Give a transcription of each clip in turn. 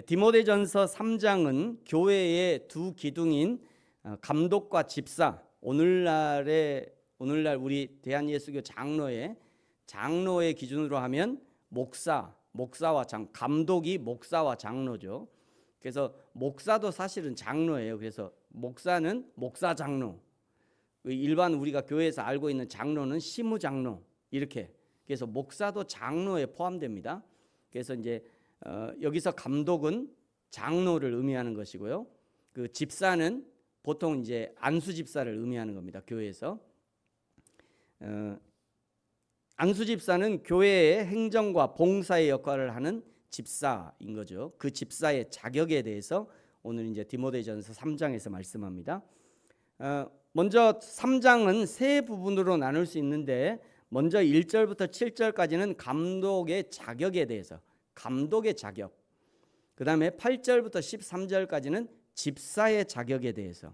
디모데전서 3장은 교회의 두 기둥인 감독과 집사, 오늘날 우리 대한예수교 장로의 기준으로 하면 목사와 감독이 목사와 장로죠. 그래서 목사도 사실은 장로예요. 그래서 목사는 목사 장로, 일반 우리가 교회에서 알고 있는 장로는 시무 장로, 이렇게. 그래서 목사도 장로에 포함됩니다. 그래서 이제 여기서 감독은 장로를 의미하는 것이고요. 그 집사는 보통 이제 안수 집사를 의미하는 겁니다. 교회에서 안수 집사는 교회의 행정과 봉사의 역할을 하는 집사인 거죠. 그 집사의 자격에 대해서 오늘 이제 디모데전서 3장에서 말씀합니다. 먼저 3장은 세 부분으로 나눌 수 있는데, 먼저 1절부터 7절까지는 감독의 자격에 대해서, 감독의 자격, 그 다음에 8절부터 13절까지는 집사의 자격에 대해서,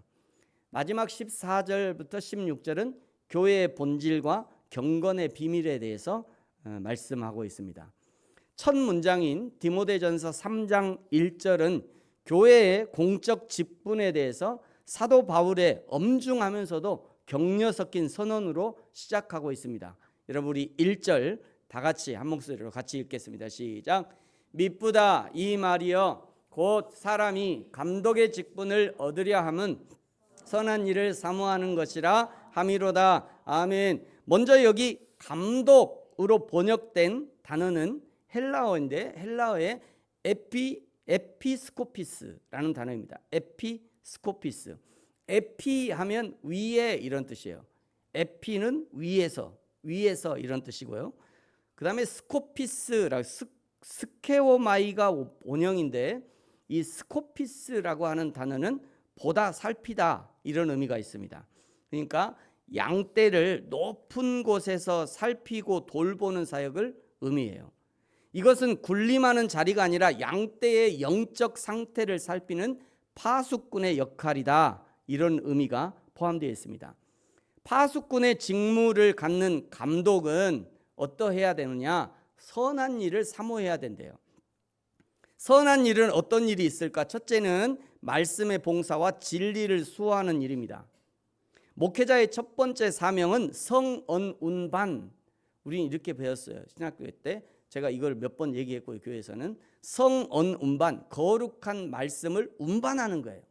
마지막 14절부터 16절은 교회의 본질과 경건의 비밀에 대해서 말씀하고 있습니다. 첫 문장인 디모데전서 3장 1절은 교회의 공적 직분에 대해서 사도 바울의 엄중하면서도 격려 섞인 선언으로 시작하고 있습니다. 여러분, 우리 1절 다 같이 한 목소리로 같이 읽겠습니다. 시작. 미쁘다 이 말이여 곧 사람이 감독의 직분을 얻으려 함은 선한 일을 사모하는 것이라 함이로다. 아멘. 먼저 여기 감독으로 번역된 단어는 헬라어인데, 헬라어의 에피스코피스라는 단어입니다. 에피스코피스. 에피 하면 위에 이런 뜻이에요. 에피는 위에서 이런 뜻이고요. 그 다음에 스코피스라고, 스케오마이가 원형인데 이 스코피스라고 하는 단어는 보다, 살피다, 이런 의미가 있습니다. 그러니까 양떼를 높은 곳에서 살피고 돌보는 사역을 의미해요. 이것은 군림하는 자리가 아니라 양떼의 영적 상태를 살피는 파수꾼의 역할이다, 이런 의미가 포함되어 있습니다. 파수꾼의 직무를 갖는 감독은 어떠해야 되느냐? 선한 일을 사모해야 된대요. 선한 일은 어떤 일이 있을까? 첫째는 말씀의 봉사와 진리를 수호하는 일입니다. 목회자의 첫 번째 사명은 성언운반. 우리는 이렇게 배웠어요. 신학교 때 제가 이걸 몇 번 얘기했고요. 교회에서는 성언운반, 거룩한 말씀을 운반하는 거예요.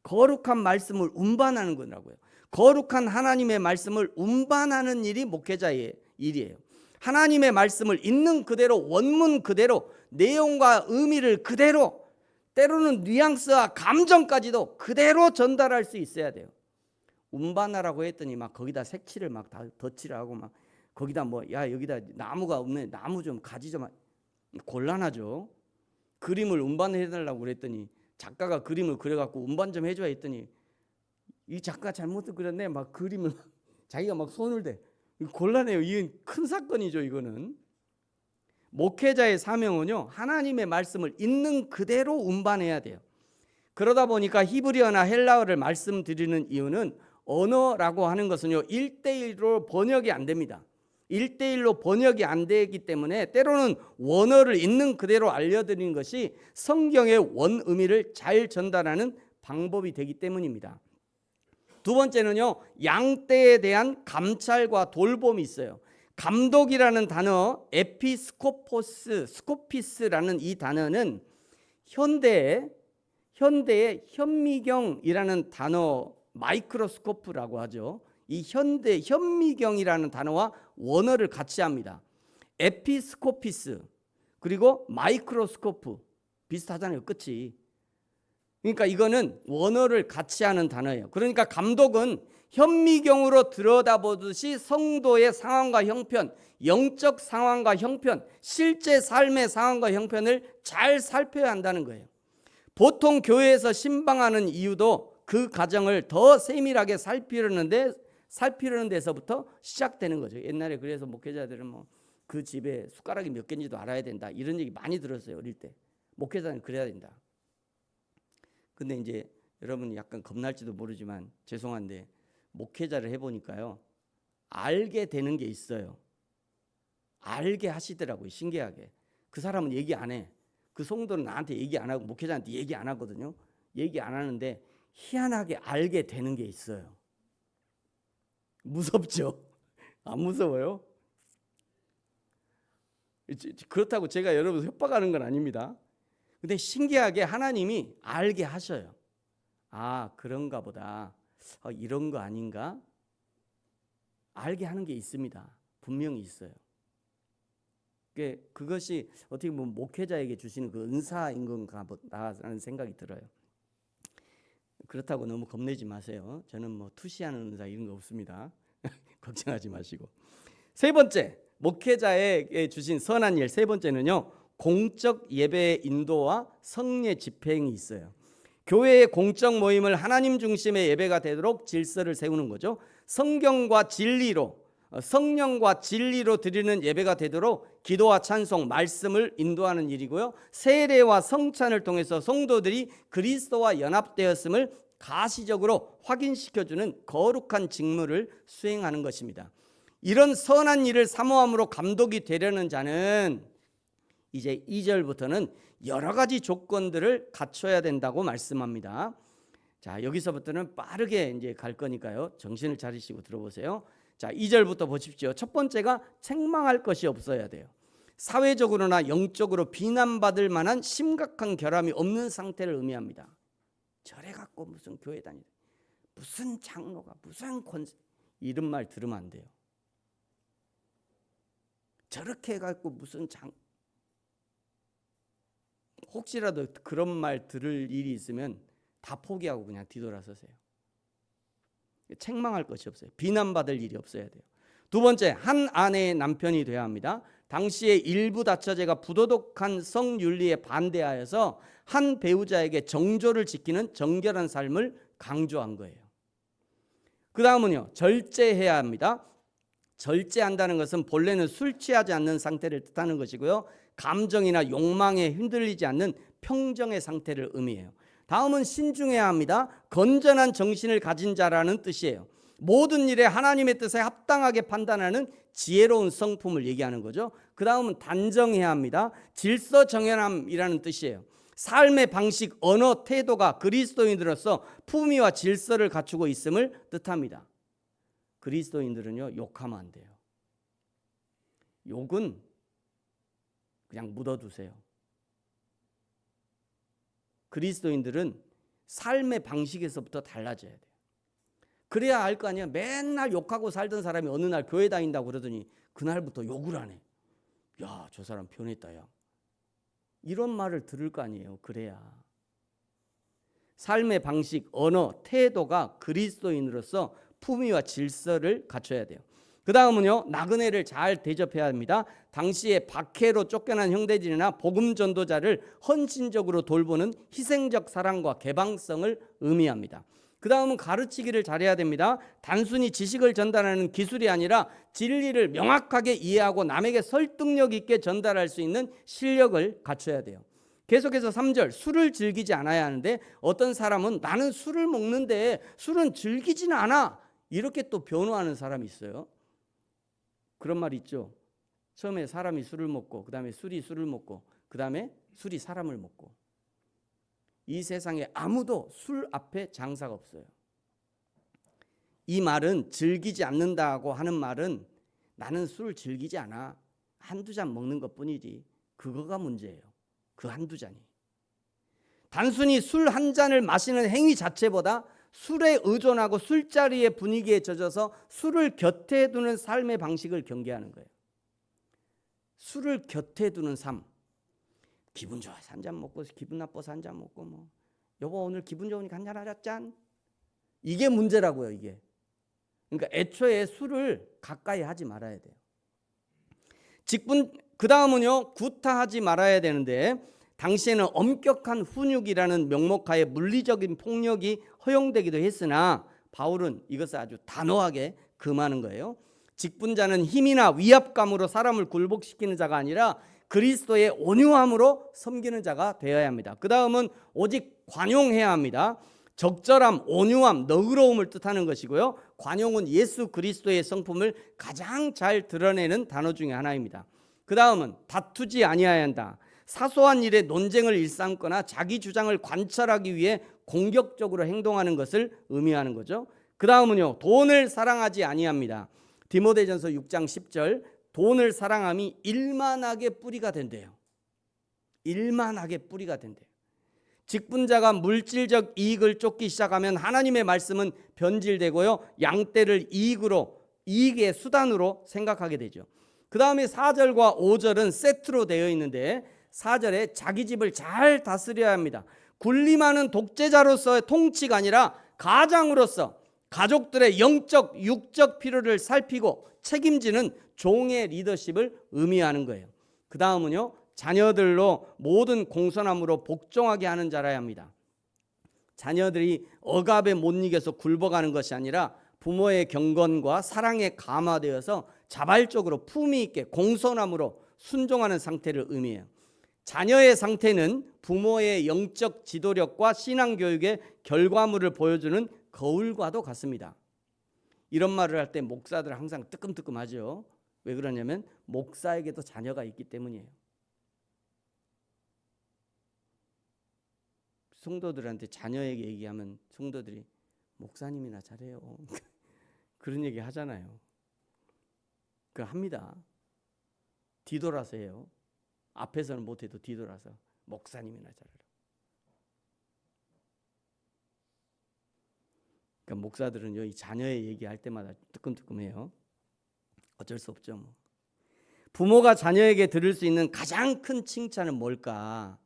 거룩한 말씀을 운반하는 거라고요. 거룩한 하나님의 말씀을 운반하는 일이 목회자의 일이에요. 하나님의 말씀을 있는 그대로, 원문 그대로, 내용과 의미를 그대로, 때로는 뉘앙스와 감정까지도 그대로 전달할 수 있어야 돼요. 운반하라고 했더니 막 거기다 색칠을 막 다 덧칠하고 막 거기다 뭐, 야 여기다 나무가 없네, 나무 좀 가지 좀, 곤란하죠. 그림을 운반해달라고 그랬더니 작가가 그림을 그려갖고 운반 좀 해줘야 했더니 이 작가 잘못 그렸네, 막 그림을 자기가 막 손을 대. 곤란해요. 이건 큰 사건이죠. 이거는 목회자의 사명은요, 하나님의 말씀을 있는 그대로 운반해야 돼요. 그러다 보니까 히브리어나 헬라어를 말씀드리는 이유는, 언어라고 하는 것은요 1대1로 번역이 안 됩니다. 1대1로 번역이 안 되기 때문에 때로는 원어를 있는 그대로 알려드리는 것이 성경의 원 의미를 잘 전달하는 방법이 되기 때문입니다. 두 번째는요, 양떼에 대한 감찰과 돌봄이 있어요. 감독이라는 단어, 스코피스라는 이 단어는 현대의 현미경이라는 단어, 마이크로스코프라고 하죠. 이 현대 현미경이라는 단어와 원어를 같이 합니다. 에피스코피스 그리고 마이크로스코프 비슷하잖아요, 끝이. 그러니까 이거는 원어를 같이 하는 단어예요. 그러니까 감독은 현미경으로 들여다보듯이 성도의 상황과 형편, 영적 상황과 형편, 실제 삶의 상황과 형편을 잘 살펴야 한다는 거예요. 보통 교회에서 신방하는 이유도 그 과정을 더 세밀하게 살피려는 데서부터 시작되는 거죠. 옛날에 그래서 목회자들은 뭐 그 집에 숟가락이 몇 개인지도 알아야 된다, 이런 얘기 많이 들었어요. 어릴 때. 목회자는 그래야 된다. 근데 이제 여러분 약간 겁날지도 모르지만 죄송한데 목회자를 해보니까요, 알게 되는 게 있어요. 알게 하시더라고요. 신기하게. 그 사람은 얘기 안 해. 그 성도는 나한테 얘기 안 하고 목회자한테 얘기 안 하거든요. 얘기 안 하는데 희한하게 알게 되는 게 있어요. 무섭죠? 안 무서워요? 그렇다고 제가 여러분 협박하는 건 아닙니다. 근데 신기하게 하나님이 알게 하셔요. 아, 그런가 보다. 이런 거 아닌가? 알게 하는 게 있습니다. 분명히 있어요. 그것이 어떻게 보면 목회자에게 주시는 그 은사인 건가 보다라는 생각이 들어요. 그렇다고 너무 겁내지 마세요. 저는 뭐 투시하는 은사 이런 거 없습니다. 걱정하지 마시고. 세 번째, 목회자에게 주신 선한 일 세 번째는요, 공적 예배 인도와 성례 집행이 있어요. 교회의 공적 모임을 하나님 중심의 예배가 되도록 질서를 세우는 거죠. 성경과 진리로, 성령과 진리로 드리는 예배가 되도록 기도와 찬송, 말씀을 인도하는 일이고요. 세례와 성찬을 통해서 성도들이 그리스도와 연합되었음을 가시적으로 확인시켜주는 거룩한 직무를 수행하는 것입니다. 이런 선한 일을 사모함으로 감독이 되려는 자는 이제 2절부터는 여러 가지 조건들을 갖춰야 된다고 말씀합니다. 자, 여기서부터는 빠르게 이제 갈 거니까요. 정신을 차리시고 들어보세요. 자, 2절부터 보십시오. 첫 번째가 책망할 것이 없어야 돼요. 사회적으로나 영적으로 비난받을 만한 심각한 결함이 없는 상태를 의미합니다. 저래 갖고 무슨 교회 다니는 무슨 장로가 무슨 권세 이런 말 들으면 안 돼요. 저렇게 해갖고 무슨 혹시라도 그런 말 들을 일이 있으면 다 포기하고 그냥 뒤돌아서세요. 책망할 것이 없어요. 비난받을 일이 없어야 돼요. 두 번째, 한 아내의 남편이 되어야 합니다. 당시의 일부 다처제가 부도덕한 성윤리에 반대하여서 한 배우자에게 정조를 지키는 정결한 삶을 강조한 거예요. 그 다음은요, 절제해야 합니다. 절제한다는 것은 본래는 술 취하지 않는 상태를 뜻하는 것이고요. 감정이나 욕망에 흔들리지 않는 평정의 상태를 의미해요. 다음은 신중해야 합니다. 건전한 정신을 가진 자라는 뜻이에요. 모든 일에 하나님의 뜻에 합당하게 판단하는 지혜로운 성품을 얘기하는 거죠. 그 다음은 단정해야 합니다. 질서정연함이라는 뜻이에요. 삶의 방식, 언어, 태도가 그리스도인으로서 품위와 질서를 갖추고 있음을 뜻합니다. 그리스도인들은요, 욕하면 안 돼요. 욕은 그냥 묻어두세요. 그리스도인들은 삶의 방식에서부터 달라져야 돼요. 그래야 알 거 아니에요. 맨날 욕하고 살던 사람이 어느 날 교회 다닌다고 그러더니 그날부터 욕을 하네. 야, 저 사람 변했다 야. 이런 말을 들을 거 아니에요. 그래야. 삶의 방식, 언어, 태도가 그리스도인으로서 품위와 질서를 갖춰야 돼요. 그 다음은요, 나그네를 잘 대접해야 합니다. 당시에 박해로 쫓겨난 형제들이나 복음 전도자를 헌신적으로 돌보는 희생적 사랑과 개방성을 의미합니다. 그 다음은 가르치기를 잘해야 됩니다. 단순히 지식을 전달하는 기술이 아니라 진리를 명확하게 이해하고 남에게 설득력 있게 전달할 수 있는 실력을 갖춰야 돼요. 계속해서 3절, 술을 즐기지 않아야 하는데 어떤 사람은 나는 술을 먹는데 술은 즐기지는 않아. 이렇게 또 변호하는 사람이 있어요. 그런 말 있죠. 처음에 사람이 술을 먹고 그 다음에 술이 술을 먹고 그 다음에 술이 사람을 먹고. 이 세상에 아무도 술 앞에 장사가 없어요. 이 말은 즐기지 않는다고 하는 말은 나는 술 즐기지 않아. 한두 잔 먹는 것뿐이지. 그거가 문제예요. 그 한두 잔이. 단순히 술 한 잔을 마시는 행위 자체보다 술에 의존하고 술자리의 분위기에 젖어서 술을 곁에 두는 삶의 방식을 경계하는 거예요. 술을 곁에 두는 삶. 기분 좋아서 한 잔 먹고 기분 나빠서 한 잔 먹고 뭐 여보 오늘 기분 좋으니까 한 잔 하자 짠. 이게 문제라고요. 이게. 그러니까 애초에 술을 가까이 하지 말아야 돼요. 그 다음은요, 구타하지 말아야 되는데 당시에는 엄격한 훈육이라는 명목하에 물리적인 폭력이 허용되기도 했으나 바울은 이것을 아주 단호하게 금하는 거예요. 직분자는 힘이나 위압감으로 사람을 굴복시키는 자가 아니라 그리스도의 온유함으로 섬기는 자가 되어야 합니다. 그 다음은 오직 관용해야 합니다. 적절함, 온유함, 너그러움을 뜻하는 것이고요. 관용은 예수 그리스도의 성품을 가장 잘 드러내는 단어 중에 하나입니다. 그 다음은 다투지 아니해야 한다. 사소한 일에 논쟁을 일삼거나 자기 주장을 관철하기 위해 공격적으로 행동하는 것을 의미하는 거죠. 그 다음은요, 돈을 사랑하지 아니합니다. 디모데전서 6장 10절, 돈을 사랑함이 일만하게 뿌리가 된대요. 일만하게 뿌리가 된대요. 직분자가 물질적 이익을 쫓기 시작하면 하나님의 말씀은 변질되고요, 양떼를 이익의 수단으로 생각하게 되죠. 그 다음에 4절과 5절은 세트로 되어 있는데, 4절에 자기 집을 잘 다스려야 합니다. 군림하는 독재자로서의 통치가 아니라 가장으로서 가족들의 영적, 육적 필요를 살피고 책임지는 종의 리더십을 의미하는 거예요. 그 다음은요, 자녀들로 모든 공손함으로 복종하게 하는 자라야 합니다. 자녀들이 억압에 못 이겨서 굴복하는 것이 아니라 부모의 경건과 사랑에 감화되어서 자발적으로 품위 있게 공손함으로 순종하는 상태를 의미해요. 자녀의 상태는 부모의 영적 지도력과 신앙교육의 결과물을 보여주는 거울과도 같습니다. 이런 말을 할 때 목사들 항상 뜨끔뜨끔하죠. 왜 그러냐면 목사에게도 자녀가 있기 때문이에요. 성도들한테 자녀에게 얘기하면 성도들이 목사님이나 잘해요. 그런 얘기 하잖아요. 그거 합니다. 뒤돌아서 해요. 앞에서는 못해도 뒤돌아서 목사님이나 잘해라. 그러니까 목사들은 여기 자녀의 얘기할 때마다 뜨끔뜨끔해요. 어쩔 수 없죠. 뭐. 부모가 자녀에게 들을 수 있는 가장 큰 칭찬은 뭘까?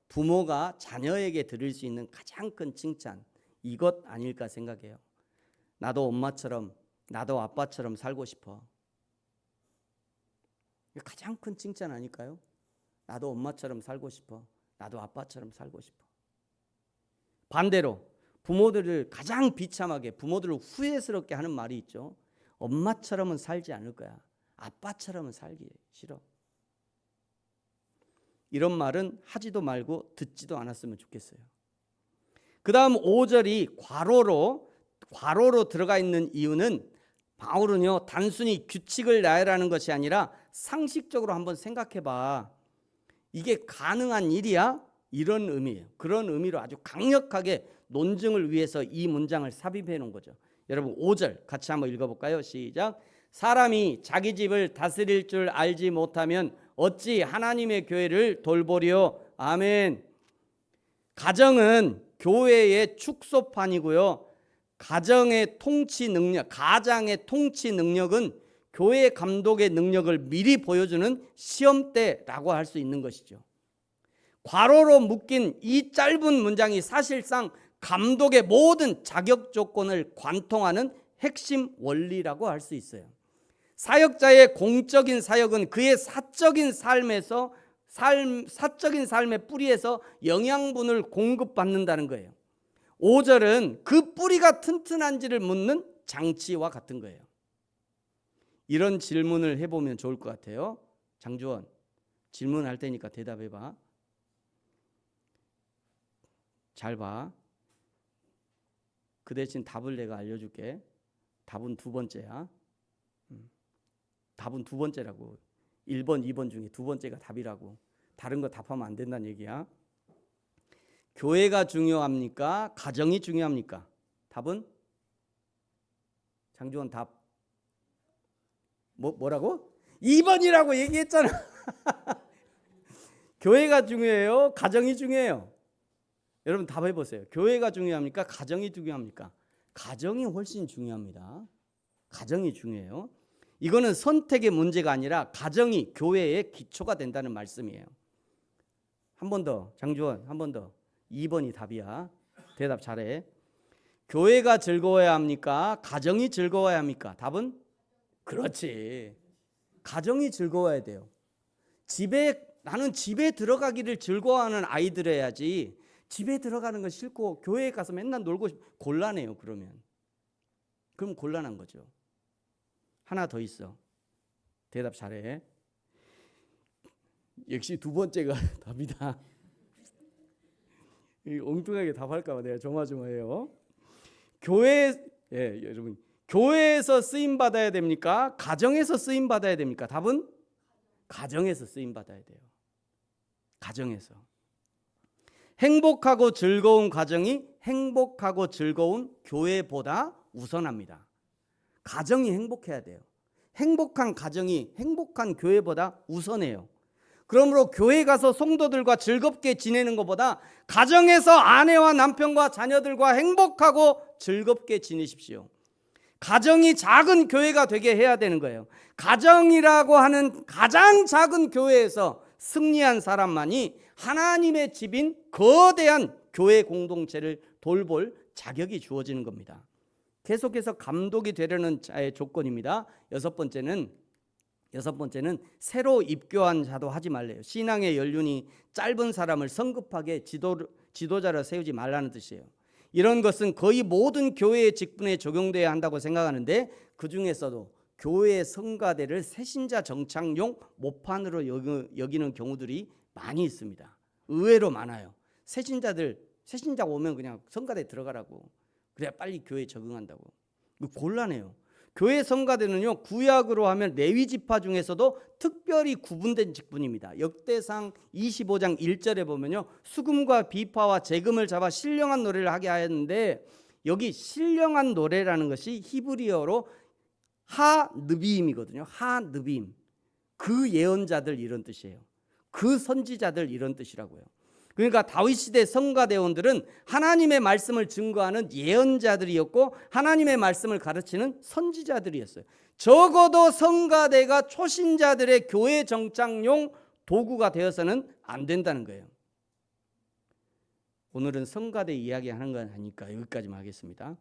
부모가 자녀에게 들을 수 있는 가장 큰 칭찬, 이것 아닐까 생각해요. 나도 엄마처럼, 나도 아빠처럼 살고 싶어. 이게 가장 큰 칭찬 아닐까요? 나도 엄마처럼 살고 싶어. 나도 아빠처럼 살고 싶어. 반대로 부모들을 가장 비참하게, 부모들을 후회스럽게 하는 말이 있죠. 엄마처럼은 살지 않을 거야. 아빠처럼은 살기 싫어. 이런 말은 하지도 말고 듣지도 않았으면 좋겠어요. 그 다음 5절이 괄호로 들어가 있는 이유는, 바울은요, 단순히 규칙을 나열하는 것이 아니라 상식적으로 한번 생각해봐. 이게 가능한 일이야? 이런 의미예요. 그런 의미로 아주 강력하게 논증을 위해서 이 문장을 삽입해 놓은 거죠. 여러분 5절 같이 한번 읽어볼까요? 시작. 사람이 자기 집을 다스릴 줄 알지 못하면 어찌 하나님의 교회를 돌보리요. 아멘. 가정은 교회의 축소판이고요. 가장의 통치 능력은 교회 감독의 능력을 미리 보여주는 시험대라고 할 수 있는 것이죠. 괄호로 묶인 이 짧은 문장이 사실상 감독의 모든 자격 조건을 관통하는 핵심 원리라고 할 수 있어요. 사역자의 공적인 사역은 그의 사적인 삶의 뿌리에서 영양분을 공급받는다는 거예요. 5절은 그 뿌리가 튼튼한지를 묻는 장치와 같은 거예요. 이런 질문을 해보면 좋을 것 같아요. 장주원, 질문할 테니까 대답해봐. 잘 봐. 그 대신 답을 내가 알려줄게. 답은 두 번째야. 답은 두 번째라고. 1번, 2번 중에 두 번째가 답이라고. 다른 거 답하면 안 된다는 얘기야. 교회가 중요합니까? 가정이 중요합니까? 답은? 장주원 답. 뭐라고? 2번이라고 얘기했잖아. 교회가 중요해요? 가정이 중요해요? 여러분 답해보세요. 교회가 중요합니까? 가정이 중요합니까? 가정이 훨씬 중요합니다. 가정이 중요해요. 이거는 선택의 문제가 아니라 가정이 교회의 기초가 된다는 말씀이에요. 한 번 더, 장주원 한 번 더. 2번이 답이야. 대답 잘해. 교회가 즐거워야 합니까? 가정이 즐거워야 합니까? 답은? 그렇지. 가정이 즐거워야 돼요. 나는 집에 들어가기를 즐거워하는 아이들이어야지, 집에 들어가는 거 싫고 교회에 가서 맨날 놀고 곤란해요. 그럼 곤란한 거죠. 하나 더 있어. 대답 잘해. 역시 두 번째가 답이다. 엉뚱하게 답할까 봐 내가 조마조마해요. 여러분 교회에서 쓰임 받아야 됩니까? 가정에서 쓰임 받아야 됩니까? 답은 가정에서 쓰임 받아야 돼요. 가정에서. 행복하고 즐거운 가정이 행복하고 즐거운 교회보다 우선합니다. 가정이 행복해야 돼요. 행복한 가정이 행복한 교회보다 우선해요. 그러므로 교회 가서 성도들과 즐겁게 지내는 것보다 가정에서 아내와 남편과 자녀들과 행복하고 즐겁게 지내십시오. 가정이 작은 교회가 되게 해야 되는 거예요. 가정이라고 하는 가장 작은 교회에서 승리한 사람만이 하나님의 집인 거대한 교회 공동체를 돌볼 자격이 주어지는 겁니다. 계속해서 감독이 되려는 자의 조건입니다. 여섯 번째는 새로 입교한 자도 하지 말래요. 신앙의 연륜이 짧은 사람을 성급하게 지도자로 세우지 말라는 뜻이에요. 이런 것은 거의 모든 교회의 직분에 적용돼야 한다고 생각하는데 그 중에서도 교회의 성가대를 새신자 정착용 모판으로 여기는 경우들이 많이 있습니다. 의외로 많아요. 새신자가 오면 그냥 성가대 들어가라고. 그래야 빨리 교회에 적응한다고. 곤란해요. 교회 성가대는요, 구약으로 하면 레위 지파 중에서도 특별히 구분된 직분입니다. 역대상 25장 1절에 보면요, 수금과 비파와 재금을 잡아 신령한 노래를 하게 하였는데, 여기 신령한 노래라는 것이 히브리어로 하느비임이거든요. 하느비임. 그 예언자들 이런 뜻이에요. 그 선지자들 이런 뜻이라고요. 그러니까 다윗 시대 성가대원들은 하나님의 말씀을 증거하는 예언자들이었고 하나님의 말씀을 가르치는 선지자들이었어요. 적어도 성가대가 초신자들의 교회 정착용 도구가 되어서는 안 된다는 거예요. 오늘은 성가대 이야기하는 건 아니니까 여기까지만 하겠습니다.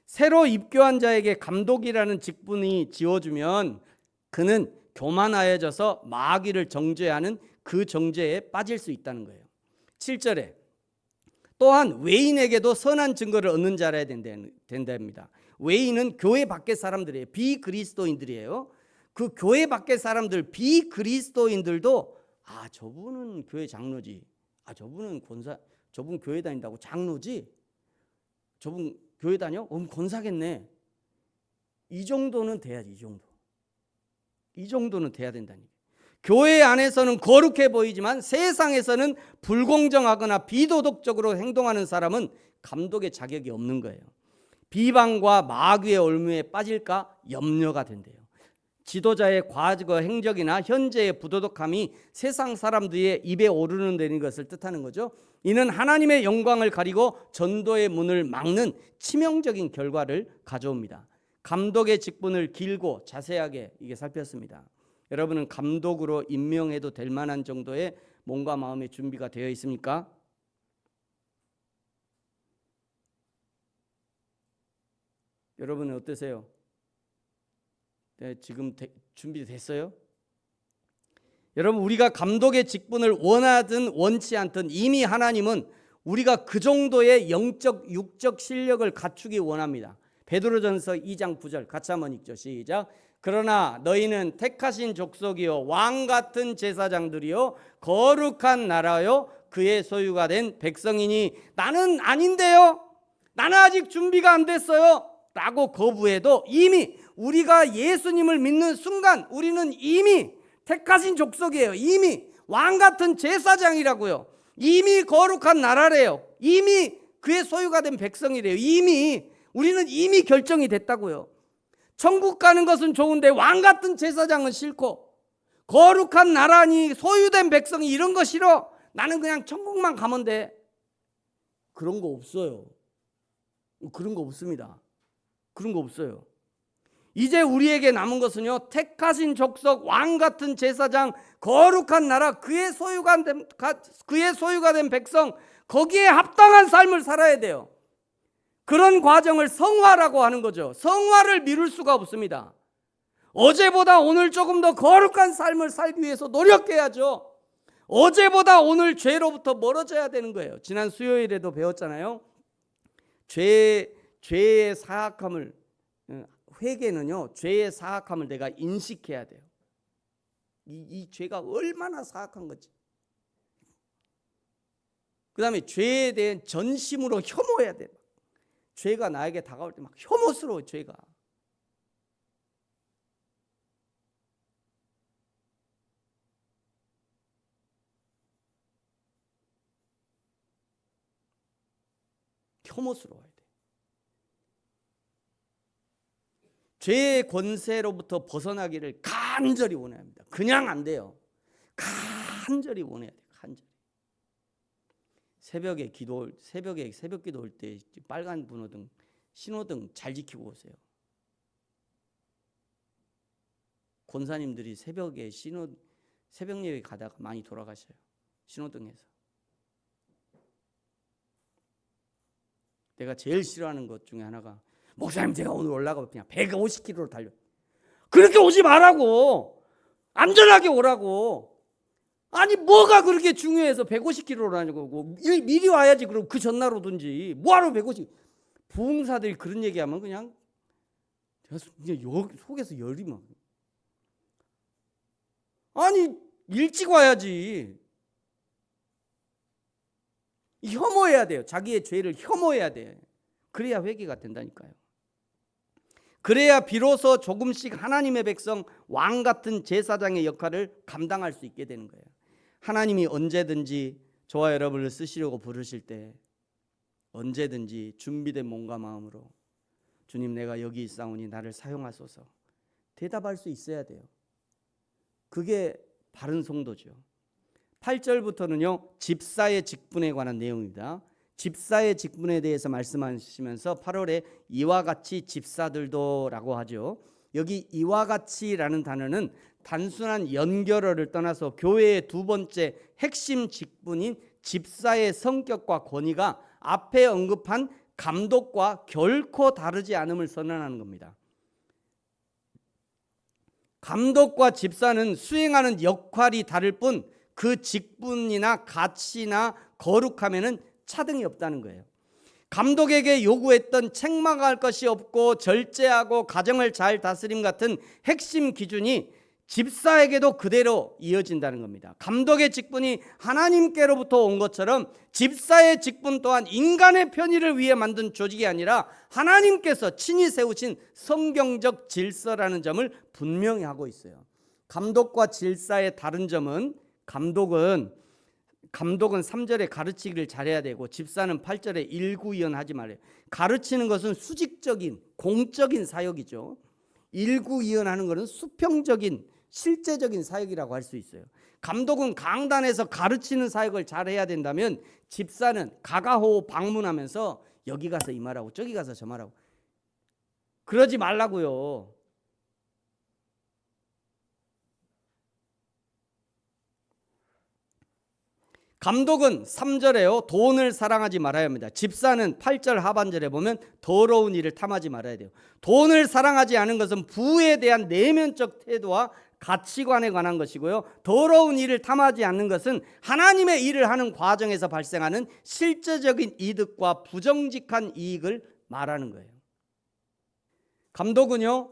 새로 입교한 자에게 감독이라는 직분이 지어주면 그는 교만하여져서 마귀를 정죄하는 그 정죄에 빠질 수 있다는 거예요. 7절에 또한 외인에게도 선한 증거를 얻는 자라야 된답니다. 외인은 교회 밖의 사람들이에요. 비그리스도인들이에요. 그 교회 밖의 사람들, 비그리스도인들도 저분은 교회 장로지. 저분은 권사, 저분 교회 다닌다고 장로지. 저분 교회 다녀? 권사겠네. 이 정도는 돼야지. 이 정도는 돼야 된다니. 교회 안에서는 거룩해 보이지만 세상에서는 불공정하거나 비도덕적으로 행동하는 사람은 감독의 자격이 없는 거예요. 비방과 마귀의 올무에 빠질까 염려가 된대요. 지도자의 과거 행적이나 현재의 부도덕함이 세상 사람들의 입에 오르는 되는 것을 뜻하는 거죠. 이는 하나님의 영광을 가리고 전도의 문을 막는 치명적인 결과를 가져옵니다. 감독의 직분을 길고 자세하게 이게 살폈습니다. 여러분은 감독으로 임명해도 될 만한 정도의 몸과 마음의 준비가 되어 있습니까? 여러분은 어떠세요? 네, 지금 준비됐어요? 여러분, 우리가 감독의 직분을 원하든 원치 않든 이미 하나님은 우리가 그 정도의 영적 육적 실력을 갖추기 원합니다. 베드로전서 2장 9절 같이 한번 읽죠. 시작. 그러나 너희는 택하신 족속이요 왕 같은 제사장들이요 거룩한 나라요 그의 소유가 된 백성이니 나는 아닌데요. 나는 아직 준비가 안 됐어요. 라고 거부해도 이미 우리가 예수님을 믿는 순간 우리는 이미 택하신 족속이에요. 이미 왕 같은 제사장이라고요. 이미 거룩한 나라래요. 이미 그의 소유가 된 백성이래요. 우리는 이미 결정이 됐다고요. 천국 가는 것은 좋은데 왕 같은 제사장은 싫고 거룩한 나라니 소유된 백성이 이런 거 싫어. 나는 그냥 천국만 가면 돼. 그런 거 없어요. 그런 거 없습니다. 그런 거 없어요. 이제 우리에게 남은 것은요, 택하신 족속, 왕 같은 제사장, 거룩한 나라, 그의 소유가 된 백성, 거기에 합당한 삶을 살아야 돼요. 그런 과정을 성화라고 하는 거죠. 성화를 미룰 수가 없습니다. 어제보다 오늘 조금 더 거룩한 삶을 살기 위해서 노력해야죠. 어제보다 오늘 죄로부터 멀어져야 되는 거예요. 지난 수요일에도 배웠잖아요. 죄의 사악함을, 회개는요, 죄의 사악함을 내가 인식해야 돼요. 이 죄가 얼마나 사악한 건지. 그 다음에 죄에 대한 전심으로 혐오해야 돼요. 죄가 나에게 다가올 때 막 혐오스러워. 죄가. 혐오스러워야 돼. 죄의 권세로부터 벗어나기를 간절히 원해야 합니다. 그냥 안 돼요. 간절히 원해야 돼요. 간절히. 새벽 기도 올 때 빨간 분호등, 신호등 잘 지키고 오세요. 권사님들이 새벽 예배 가다가 많이 돌아가셔요. 신호등에서. 내가 제일 싫어하는 것 중에 하나가, 목사님 제가 오늘 올라가면 그냥 150km로 달려. 그렇게 오지 말라고. 안전하게 오라고. 아니 뭐가 그렇게 중요해서 150km라고. 미리 와야지. 그럼 그 전날 오든지. 뭐하러 150. 부흥사들이 그런 얘기하면 그냥 속에서 열이 막. 아니 일찍 와야지. 혐오해야 돼요. 자기의 죄를 혐오해야 돼. 그래야 회개가 된다니까요. 그래야 비로소 조금씩 하나님의 백성, 왕 같은 제사장의 역할을 감당할 수 있게 되는 거예요. 하나님이 언제든지 저와 여러분을 쓰시려고 부르실 때 언제든지 준비된 몸과 마음으로 주님 내가 여기 있사오니 나를 사용하소서 대답할 수 있어야 돼요. 그게 바른 성도죠. 8절부터는요 집사의 직분에 관한 내용입니다. 집사의 직분에 대해서 말씀하시면서 8월에 이와 같이 집사들도 라고 하죠. 여기 이와 같이라는 단어는 단순한 연결어를 떠나서 교회의 두 번째 핵심 직분인 집사의 성격과 권위가 앞에 언급한 감독과 결코 다르지 않음을 선언하는 겁니다. 감독과 집사는 수행하는 역할이 다를 뿐 그 직분이나 가치나 거룩함에는 차등이 없다는 거예요. 감독에게 요구했던 책망할 것이 없고 절제하고 가정을 잘 다스림 같은 핵심 기준이 집사에게도 그대로 이어진다는 겁니다. 감독의 직분이 하나님께로부터 온 것처럼 집사의 직분 또한 인간의 편의를 위해 만든 조직이 아니라 하나님께서 친히 세우신 성경적 질서라는 점을 분명히 하고 있어요. 감독과 질사의 다른 점은 감독은 3절에 가르치기를 잘해야 되고 집사는 8절에 일구이연하지 말아요. 가르치는 것은 수직적인 공적인 사역이죠. 일구이연하는 것은 수평적인 실제적인 사역이라고 할 수 있어요. 감독은 강단에서 가르치는 사역을 잘해야 된다면 집사는 가가호호 방문하면서 여기 가서 이 말하고 저기 가서 저 말하고 그러지 말라고요. 감독은 3절에요. 돈을 사랑하지 말아야 합니다. 집사는 8절 하반절에 보면 더러운 일을 탐하지 말아야 돼요. 돈을 사랑하지 않은 것은 부에 대한 내면적 태도와 가치관에 관한 것이고요. 더러운 일을 탐하지 않는 것은 하나님의 일을 하는 과정에서 발생하는 실제적인 이득과 부정직한 이익을 말하는 거예요. 감독은요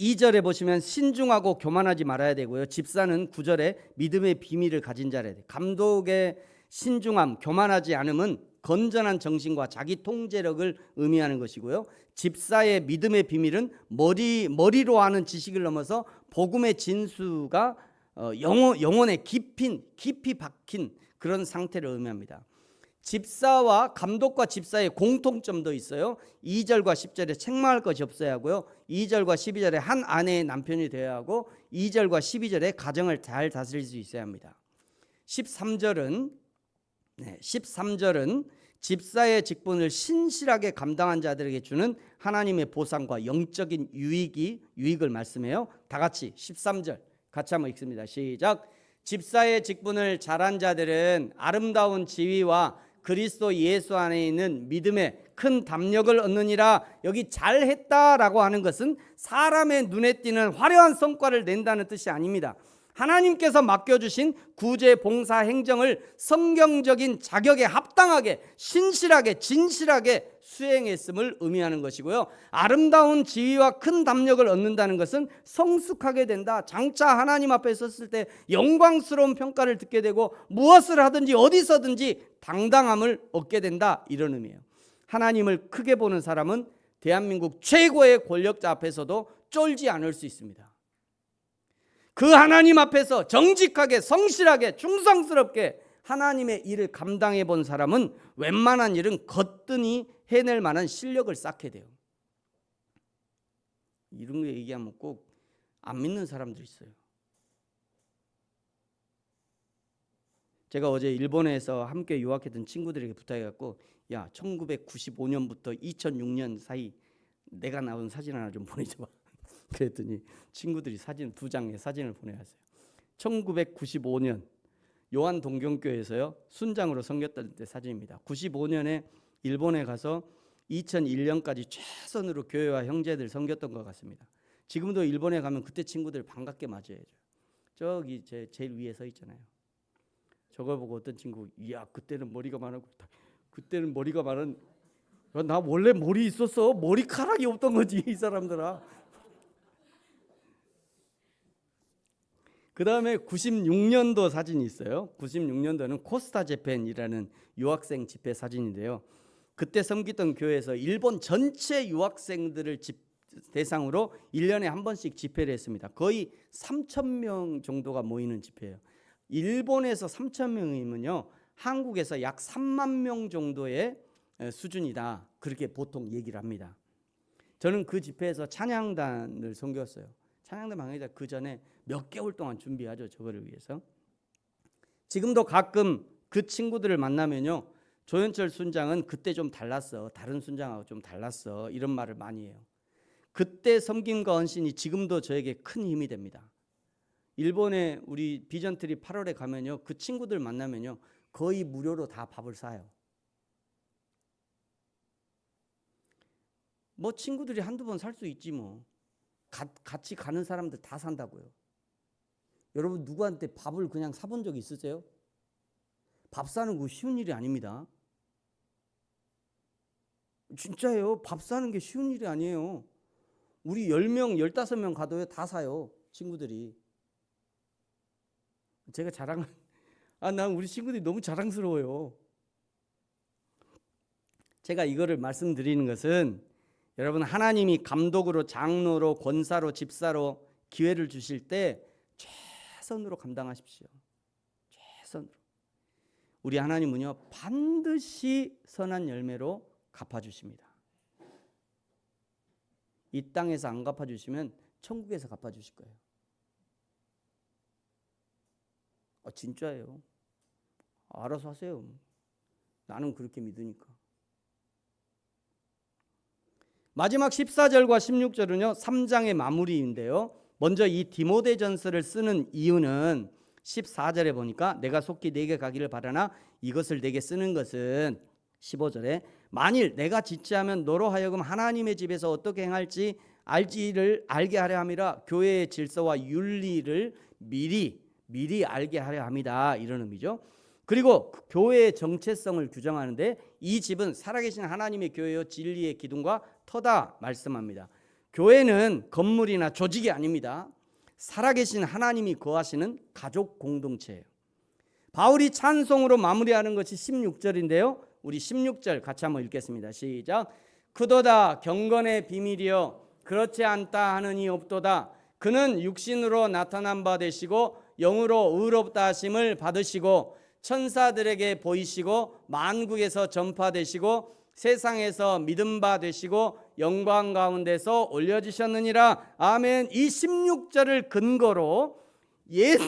2절에 보시면 신중하고 교만하지 말아야 되고요. 집사는 9절에 믿음의 비밀을 가진 자래야 돼요. 감독의 신중함, 교만하지 않음은 건전한 정신과 자기 통제력을 의미하는 것이고요. 집사의 믿음의 비밀은 머리로 하는 지식을 넘어서 복음의 진수가 영혼에 깊이 박힌 그런 상태를 의미합니다. 집사와 감독과 집사의 공통점도 있어요. 2절과 10절에 책망할 것이 없어야 하고요. 2절과 12절에 한 아내의 남편이 되어야 하고 2절과 12절에 가정을 잘 다스릴 수 있어야 합니다. 13절은 집사의 직분을 신실하게 감당한 자들에게 주는 하나님의 보상과 영적인 유익을 말씀해요. 다 같이 13절 같이 한번 읽습니다. 시작. 집사의 직분을 잘한 자들은 아름다운 지위와 그리스도 예수 안에 있는 믿음에 큰 담력을 얻느니라. 여기 잘했다라고 하는 것은 사람의 눈에 띄는 화려한 성과를 낸다는 뜻이 아닙니다. 하나님께서 맡겨주신 구제 봉사 행정을 성경적인 자격에 합당하게 신실하게 진실하게 수행했음을 의미하는 것이고요. 아름다운 지위와 큰 담력을 얻는다는 것은 성숙하게 된다. 장차 하나님 앞에 섰을 때 영광스러운 평가를 듣게 되고 무엇을 하든지 어디서든지 당당함을 얻게 된다. 이런 의미예요. 하나님을 크게 보는 사람은 대한민국 최고의 권력자 앞에서도 쫄지 않을 수 있습니다. 그 하나님 앞에서 정직하게 성실하게 충성스럽게 하나님의 일을 감당해 본 사람은 웬만한 일은 거뜬히 해낼 만한 실력을 쌓게 돼요. 이런 거 얘기하면 꼭 안 믿는 사람들 있어요. 제가 어제 일본에서 함께 유학했던 친구들에게 부탁해갖고, 야, 1995년부터 2006년 사이 내가 나온 사진 하나 좀 보내줘봐. 그랬더니 친구들이 사진 2장의 사진을 보내왔어요. 1995년 요한 동경교회에서요, 순장으로 섬겼던 때 사진입니다. 95년에 일본에 가서 2001년까지 최선으로 교회와 형제들 섬겼던 것 같습니다. 지금도 일본에 가면 그때 친구들 반갑게 맞이해야죠. 저기 제일 위에 서 있잖아요. 저걸 보고 어떤 친구, 이야, 그때는 머리가 많았고, 그때는 머리가 많은, 나 원래 머리 있었어. 머리카락이 없던 거지, 이 사람들아. 그 다음에 96년도 사진이 있어요. 96년도는 코스타 재팬이라는 유학생 집회 사진인데요. 그때 섬기던 교회에서 일본 전체 유학생들을 대상으로 1년에 한 번씩 집회를 했습니다. 거의 3,000명 정도가 모이는 집회예요. 일본에서 3,000명이면요, 한국에서 약 3만 명 정도의 수준이다, 그렇게 보통 얘기를 합니다. 저는 그 집회에서 찬양단을 섬겼어요. 찬양단 방해자 그 전에 몇 개월 동안 준비하죠, 저거를 위해서. 지금도 가끔 그 친구들을 만나면요, 조현철 순장은 그때 좀 달랐어, 다른 순장하고 좀 달랐어, 이런 말을 많이 해요. 그때 섬김과 헌신이 지금도 저에게 큰 힘이 됩니다. 일본에 우리 비전트리 8월에 가면요, 그 친구들 만나면요, 거의 무료로 다 밥을 사요. 뭐 친구들이 한두 번 살 수 있지 뭐. 같이 가는 사람들 다 산다고요. 여러분, 누구한테 밥을 그냥 사본 적 있으세요? 밥 사는 거 쉬운 일이 아닙니다. 진짜예요. 밥 사는 게 쉬운 일이 아니에요. 우리 10명, 15명 가도요, 다 사요, 친구들이. 제가 난 우리 친구들이 너무 자랑스러워요. 제가 이거를 말씀드리는 것은, 여러분, 하나님이 감독으로, 장로로, 권사로, 집사로 기회를 주실 때 최선으로 감당하십시오. 최선으로. 우리 하나님은요, 반드시 선한 열매로 갚아주십니다. 이 땅에서 안 갚아주시면 천국에서 갚아주실 거예요. 진짜예요. 알아서 하세요. 나는 그렇게 믿으니까. 마지막 14절과 16절은요, 3장의 마무리인데요. 먼저 이 디모데전서를 쓰는 이유는 14절에 보니까, 내가 속히 네게 가기를 바라나 이것을 네게 쓰는 것은, 15절에 만일 내가 지체하면 너로 하여금 하나님의 집에서 어떻게 행할지 알지를 알게 하려 함이라, 교회의 질서와 윤리를 미리 알게 하려 합니다, 이런 의미죠. 그리고 교회의 정체성을 규정하는데, 이 집은 살아계신 하나님의 교회요 진리의 기둥과 터다 말씀합니다. 교회는 건물이나 조직이 아닙니다. 살아계신 하나님이 거하시는 가족 공동체예요. 바울이 찬송으로 마무리하는 것이 16절인데요. 우리 16절 같이 한번 읽겠습니다. 시작. 그도다 경건의 비밀이여 그렇지 않다 하는 이 없도다. 그는 육신으로 나타난 바 되시고 영으로 의롭다 하심을 받으시고 천사들에게 보이시고 만국에서 전파되시고 세상에서 믿음 바 되시고 영광 가운데서 올려지셨느니라. 아멘. 이 16절을 근거로 이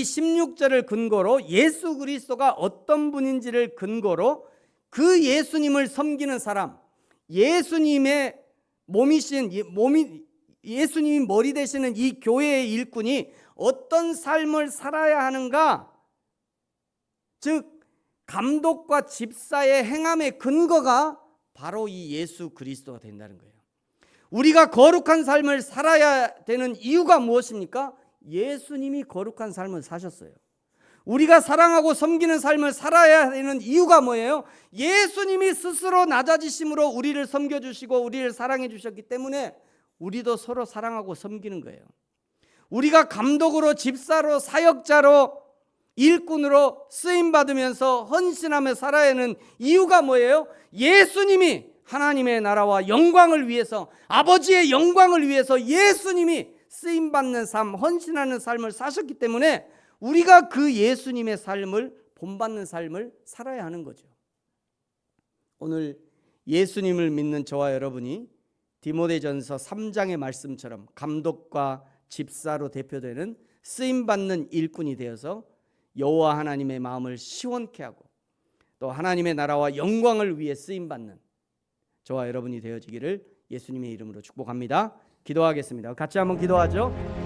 16절을 근거로 예수 그리스도가 어떤 분인지를 근거로 그 예수님을 섬기는 사람, 예수님의 예수님이 머리 되시는 이 교회의 일꾼이 어떤 삶을 살아야 하는가, 즉 감독과 집사의 행함의 근거가 바로 이 예수 그리스도가 된다는 거예요. 우리가 거룩한 삶을 살아야 되는 이유가 무엇입니까? 예수님이 거룩한 삶을 사셨어요. 우리가 사랑하고 섬기는 삶을 살아야 되는 이유가 뭐예요? 예수님이 스스로 낮아지심으로 우리를 섬겨주시고 우리를 사랑해 주셨기 때문에 우리도 서로 사랑하고 섬기는 거예요. 우리가 감독으로, 집사로, 사역자로, 일꾼으로 쓰임받으면서 헌신하며 살아야 하는 이유가 뭐예요? 예수님이 하나님의 나라와 영광을 위해서, 아버지의 영광을 위해서 예수님이 쓰임받는 삶, 헌신하는 삶을 사셨기 때문에 우리가 그 예수님의 삶을 본받는 삶을 살아야 하는 거죠. 오늘 예수님을 믿는 저와 여러분이 디모데전서 3장의 말씀처럼 감독과 집사로 대표되는 쓰임받는 일꾼이 되어서 여호와 하나님의 마음을 시원케 하고 또 하나님의 나라와 영광을 위해 쓰임받는 저와 여러분이 되어지기를 예수님의 이름으로 축복합니다. 기도하겠습니다. 같이 한번 기도하죠.